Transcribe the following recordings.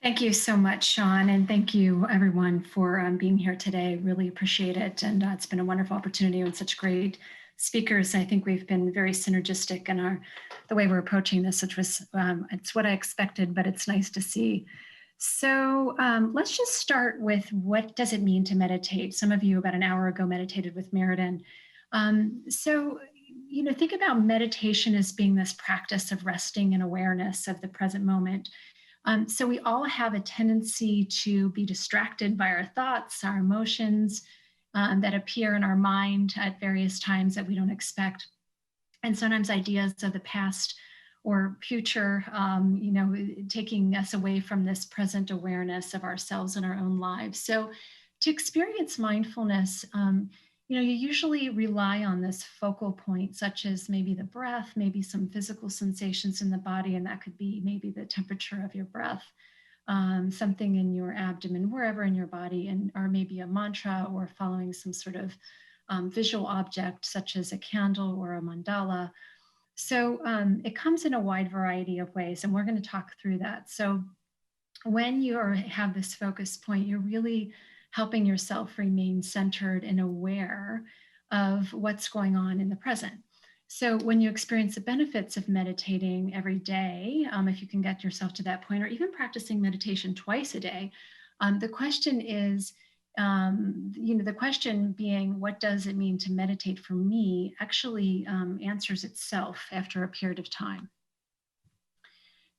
Thank you so much, Sean, and thank you everyone for being here today. Really appreciate it, and it's been a wonderful opportunity and such great speakers. I think we've been very synergistic in the way we're approaching this, which was it's what I expected, but it's nice to see. So let's just start with what does it mean to meditate? Some of you about an hour ago meditated with Meriden. Think about meditation as being this practice of resting and awareness of the present moment. So we all have a tendency to be distracted by our thoughts, our emotions that appear in our mind at various times that we don't expect. And sometimes ideas of the past or future, taking us away from this present awareness of ourselves and our own lives. So to experience mindfulness, you usually rely on this focal point, such as maybe the breath, maybe some physical sensations in the body, and that could be maybe the temperature of your breath, something in your abdomen, wherever in your body, or maybe a mantra or following some sort of visual object, such as a candle or a mandala. So it comes in a wide variety of ways, and we're going to talk through that. So when you have this focus point, you're really helping yourself remain centered and aware of what's going on in the present. So when you experience the benefits of meditating every day, if you can get yourself to that point, or even practicing meditation twice a day, the question is, the question being, what does it mean to meditate for me, actually answers itself after a period of time.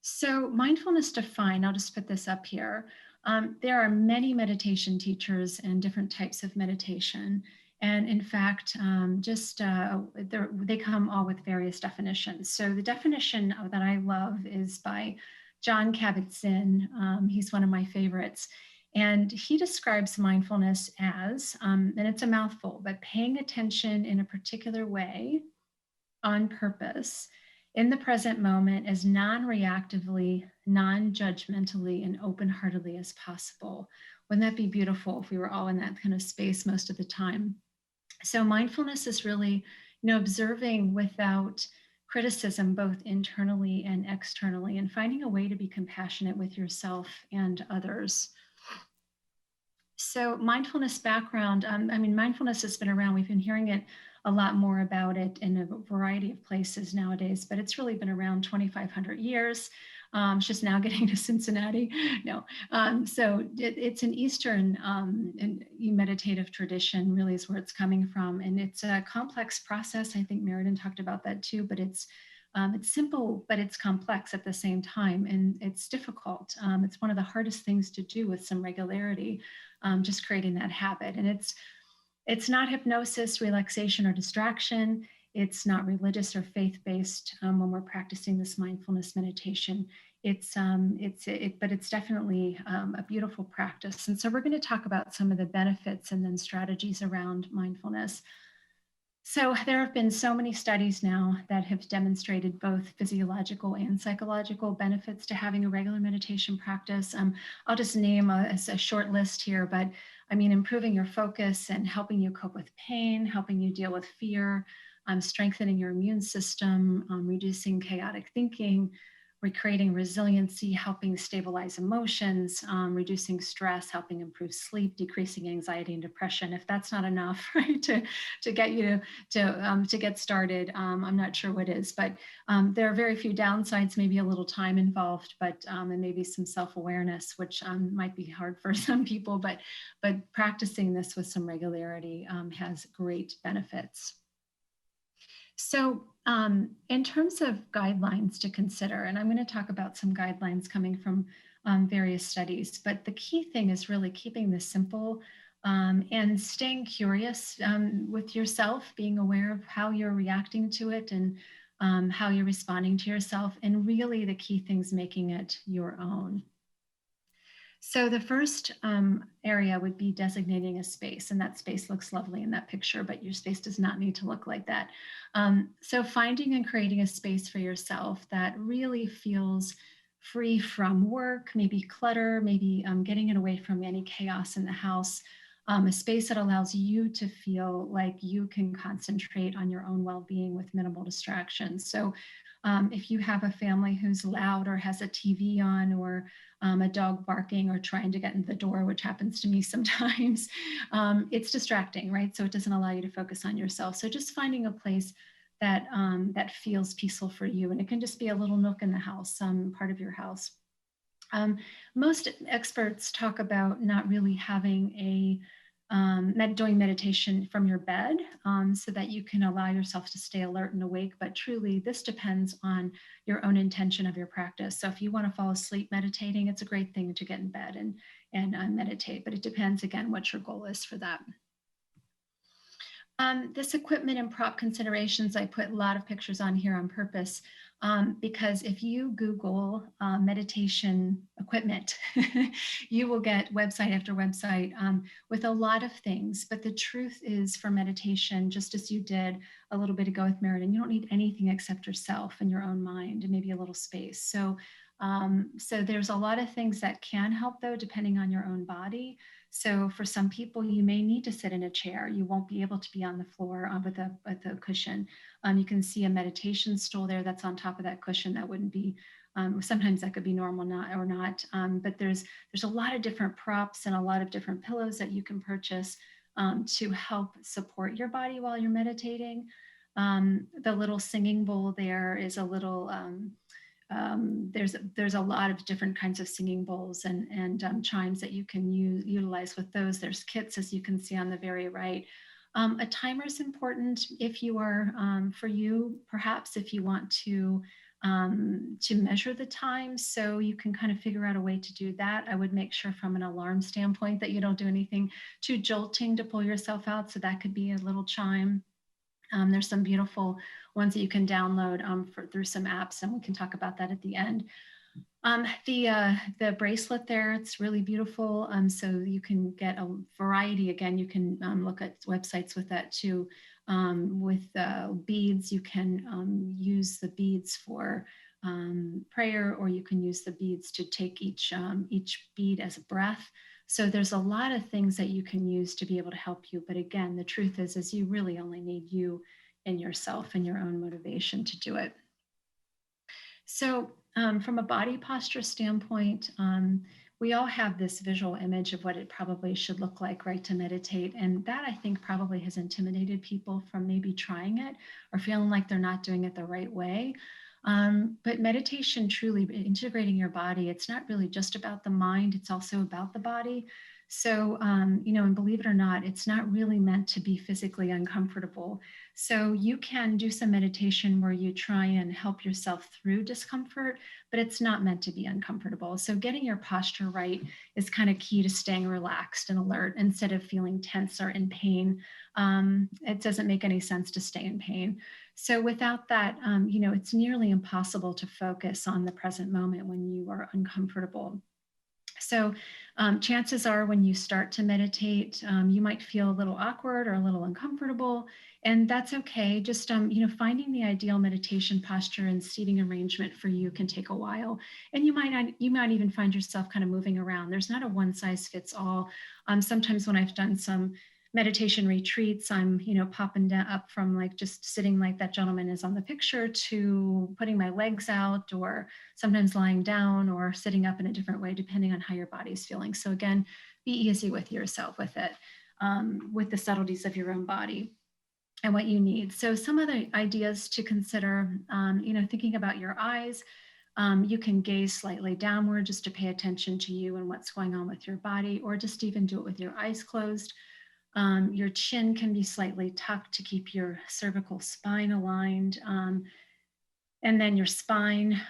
So mindfulness defined, I'll just put this up here. There are many meditation teachers and different types of meditation. And in fact, they come all with various definitions. So the definition that I love is by Jon Kabat-Zinn. He's one of my favorites. And he describes mindfulness as, and it's a mouthful, but paying attention in a particular way on purpose in the present moment as non-reactively, non-judgmentally, and open-heartedly as possible. Wouldn't that be beautiful if we were all in that kind of space most of the time? So mindfulness is really, observing without criticism, both internally and externally, and finding a way to be compassionate with yourself and others. So mindfulness background, mindfulness has been around. We've been hearing it a lot more about it in a variety of places nowadays, but it's really been around 2,500 years. It's just now getting to Cincinnati. No, it's an Eastern meditative tradition, really is where it's coming from. And it's a complex process. I think Meriden talked about that too, but it's simple, but it's complex at the same time, and it's difficult. It's one of the hardest things to do with some regularity, just creating that habit. And it's not hypnosis, relaxation, or distraction. It's not religious or faith-based when we're practicing this mindfulness meditation. But it's definitely a beautiful practice. And so we're going to talk about some of the benefits and then strategies around mindfulness. So there have been so many studies now that have demonstrated both physiological and psychological benefits to having a regular meditation practice. I'll just name a short list here, but improving your focus and helping you cope with pain, helping you deal with fear, strengthening your immune system, reducing chaotic thinking, recreating resiliency, helping stabilize emotions, reducing stress, helping improve sleep, decreasing anxiety and depression. If that's not enough, right, to get you to get started, I'm not sure what is, but there are very few downsides, maybe a little time involved, but and maybe some self-awareness, which might be hard for some people, but practicing this with some regularity has great benefits. So in terms of guidelines to consider, and I'm going to talk about some guidelines coming from various studies, but the key thing is really keeping this simple and staying curious with yourself, being aware of how you're reacting to it and how you're responding to yourself, and really the key things, making it your own. So the first area would be designating a space, and that space looks lovely in that picture, but your space does not need to look like that. So finding and creating a space for yourself that really feels free from work, maybe clutter, maybe getting it away from any chaos in the house, a space that allows you to feel like you can concentrate on your own well-being with minimal distractions. So If you have a family who's loud or has a TV on, or a dog barking or trying to get in the door, which happens to me sometimes, it's distracting, right? So it doesn't allow you to focus on yourself. So just finding a place that feels peaceful for you, and it can just be a little nook in the house, some part of your house. Um, Most experts talk about not really having doing meditation from your bed, so that you can allow yourself to stay alert and awake. But truly, this depends on your own intention of your practice. So if you want to fall asleep meditating, it's a great thing to get in bed and meditate. But it depends again what your goal is for that. This equipment and prop considerations, I put a lot of pictures on here on purpose, because if you Google meditation equipment, you will get website after website with a lot of things. But the truth is, for meditation, just as you did a little bit ago with Meriden, you don't need anything except yourself and your own mind and maybe a little space. So there's a lot of things that can help, though, depending on your own body. So for some people, you may need to sit in a chair. You won't be able to be on the floor with a cushion. You can see a meditation stool there that's on top of that cushion. That wouldn't be, sometimes that could be normal, not or not. But there's a lot of different props and a lot of different pillows that you can purchase to help support your body while you're meditating. The little singing bowl there is a little, there's a lot of different kinds of singing bowls and chimes that you can utilize with those. There's kits, as you can see on the very right. A timer is important if you are, for you, perhaps if you want to measure the time, so you can kind of figure out a way to do that. I would make sure from an alarm standpoint that you don't do anything too jolting to pull yourself out. So that could be a little chime. There's some beautiful ones that you can download through some apps, and we can talk about that at the end. The bracelet there, it's really beautiful. So you can get a variety. Again, you can look at websites with that too. With beads, you can use the beads for prayer, or you can use the beads to take each bead as a breath. So there's a lot of things that you can use to be able to help you. But again, the truth is you really only need you and yourself and your own motivation to do it. So from a body posture standpoint, we all have this visual image of what it probably should look like, right, to meditate. And that, I think, probably has intimidated people from maybe trying it or feeling like they're not doing it the right way. But meditation, truly integrating your body, it's not really just about the mind, it's also about the body. So, and believe it or not, it's not really meant to be physically uncomfortable. So you can do some meditation where you try and help yourself through discomfort, but it's not meant to be uncomfortable. So getting your posture right is kind of key to staying relaxed and alert instead of feeling tense or in pain. It doesn't make any sense to stay in pain. So without that, it's nearly impossible to focus on the present moment when you are uncomfortable. So chances are when you start to meditate, you might feel a little awkward or a little uncomfortable, and that's okay. Just finding the ideal meditation posture and seating arrangement for you can take a while, and you might even find yourself kind of moving around. There's not a one size fits all. Sometimes when I've done some meditation retreats, I'm popping up from like just sitting like that gentleman is on the picture to putting my legs out, or sometimes lying down or sitting up in a different way, depending on how your body's feeling. So again, be easy with yourself with it, with the subtleties of your own body and what you need. So some of the ideas to consider, thinking about your eyes, you can gaze slightly downward just to pay attention to you and what's going on with your body, or just even do it with your eyes closed. Your chin can be slightly tucked to keep your cervical spine aligned. And then your spine,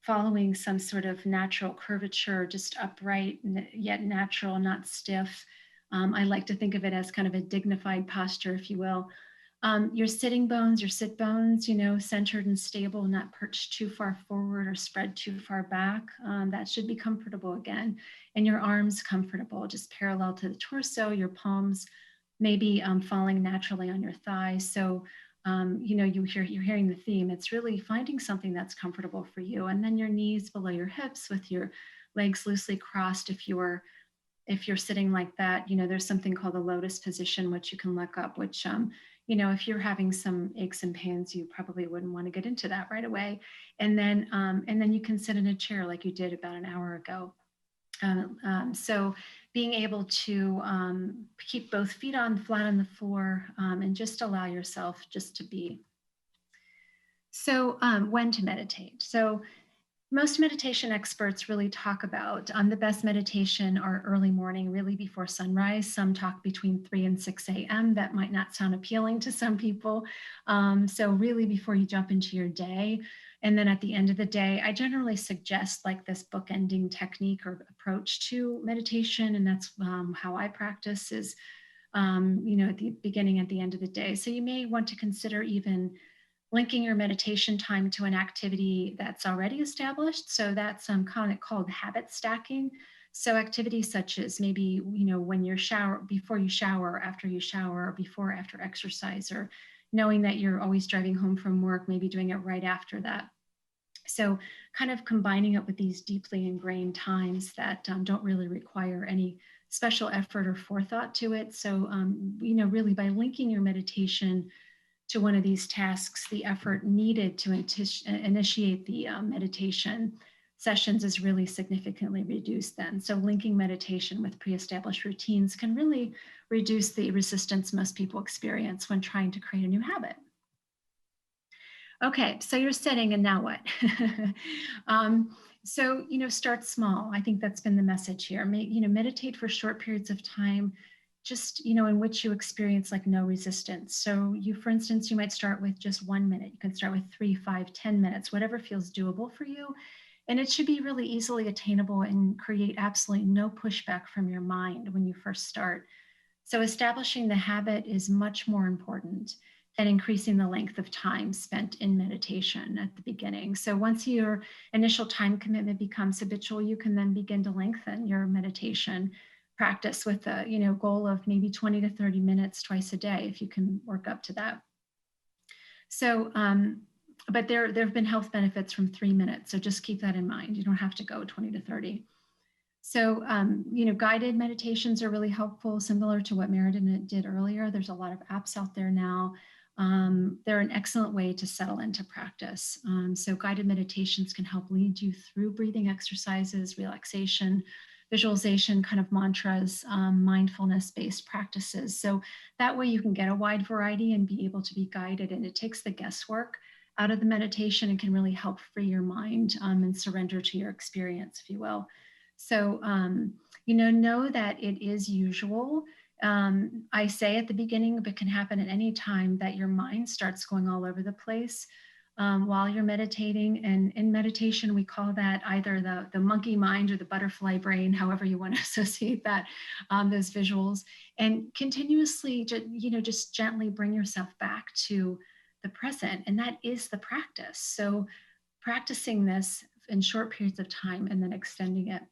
following some sort of natural curvature, just upright, yet natural, not stiff. I like to think of it as kind of a dignified posture, if you will. Your sitting bones, your sit bones, centered and stable, not perched too far forward or spread too far back. That should be comfortable again. And your arms comfortable, just parallel to the torso, your palms maybe falling naturally on your thighs. So, you're hearing the theme. It's really finding something that's comfortable for you. And then your knees below your hips with your legs loosely crossed. If you're sitting like that, there's something called the lotus position, which you can look up, which if you're having some aches and pains, you probably wouldn't want to get into that right away. And then you can sit in a chair like you did about an hour ago. So being able to keep both feet on flat on the floor, and just allow yourself just to be. So when to meditate. So most meditation experts really talk about the best meditation are early morning, really before sunrise. Some talk between 3 and 6 a.m. That might not sound appealing to some people. So really before you jump into your day. And then at the end of the day, I generally suggest like this bookending technique or approach to meditation. And that's how I practice is, at the beginning, at the end of the day. So you may want to consider even linking your meditation time to an activity that's already established. So that's kind of called habit stacking. So activities such as maybe, when you're before you shower, after you shower, or before, after exercise, or knowing that you're always driving home from work, maybe doing it right after that. So kind of combining it with these deeply ingrained times that don't really require any special effort or forethought to it. So, really by linking your meditation to one of these tasks, the effort needed to initiate the meditation sessions is really significantly reduced then. So linking meditation with pre-established routines can really reduce the resistance most people experience when trying to create a new habit. Okay, so you're sitting and now what? So, start small. I think that's been the message here. Meditate for short periods of time, just, in which you experience like no resistance. So for instance, you might start with just 1 minute. You can start with 3, 5, 10 minutes, whatever feels doable for you. And it should be really easily attainable and create absolutely no pushback from your mind when you first start. So establishing the habit is much more important than increasing the length of time spent in meditation at the beginning. So once your initial time commitment becomes habitual, you can then begin to lengthen your meditation practice with a goal of maybe 20 to 30 minutes twice a day if you can work up to that. So but there have been health benefits from 3 minutes, so just keep that in mind. You don't have to go 20 to 30. So, guided meditations are really helpful, similar to what Meriden did earlier. There's a lot of apps out there now. They're an excellent way to settle into practice. So guided meditations can help lead you through breathing exercises, relaxation, visualization, kind of mantras, mindfulness-based practices. So that way you can get a wide variety and be able to be guided, and it takes the guesswork out of the meditation and can really help free your mind and surrender to your experience, if you will. So, know that it is usual. I say at the beginning, but can happen at any time, that your mind starts going all over the place while you're meditating. And in meditation, we call that either the monkey mind or the butterfly brain, however you want to associate that, those visuals. And continuously, just gently bring yourself back to the present. And that is the practice. So practicing this in short periods of time and then extending it.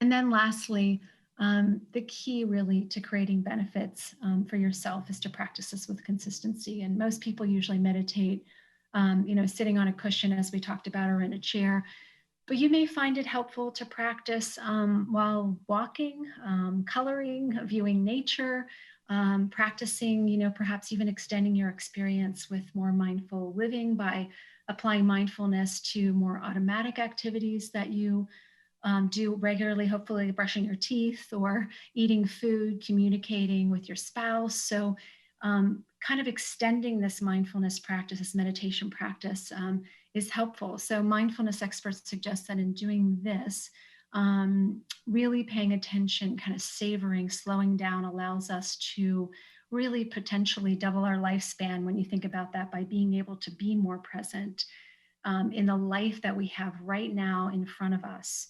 And then lastly, the key really to creating benefits for yourself is to practice this with consistency. And most people usually meditate, sitting on a cushion, as we talked about, or in a chair. But you may find it helpful to practice while walking, coloring, viewing nature, practicing, perhaps even extending your experience with more mindful living by applying mindfulness to more automatic activities that you do regularly, hopefully brushing your teeth or eating food, communicating with your spouse. So kind of extending this mindfulness practice, this meditation practice is helpful. So mindfulness experts suggest that in doing this, really paying attention, kind of savoring, slowing down allows us to really potentially double our lifespan when you think about that, by being able to be more present in the life that we have right now in front of us.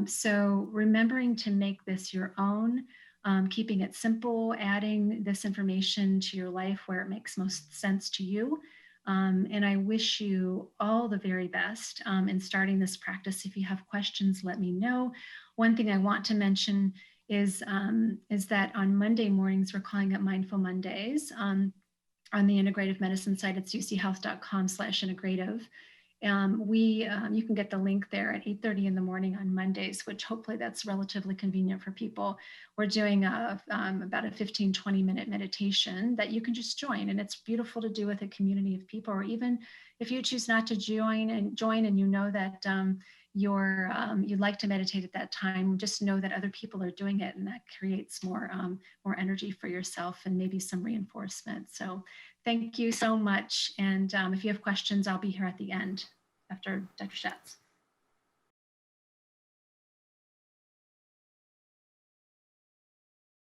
So remembering to make this your own, keeping it simple, adding this information to your life where it makes most sense to you. And I wish you all the very best in starting this practice. If you have questions, let me know. One thing I want to mention is that on Monday mornings, we're calling it Mindful Mondays on the integrative medicine site. It's uchealth.com/integrative. You can get the link there at 8:30 in the morning on Mondays, which hopefully that's relatively convenient for people. We're doing about a 15-20 minute meditation that you can just join. And it's beautiful to do with a community of people, or even if you choose not to join and you know that you'd like to meditate at that time, just know that other people are doing it, and that creates more energy for yourself and maybe some reinforcement. So thank you so much. And if you have questions, I'll be here at the end after Dr. Schatz.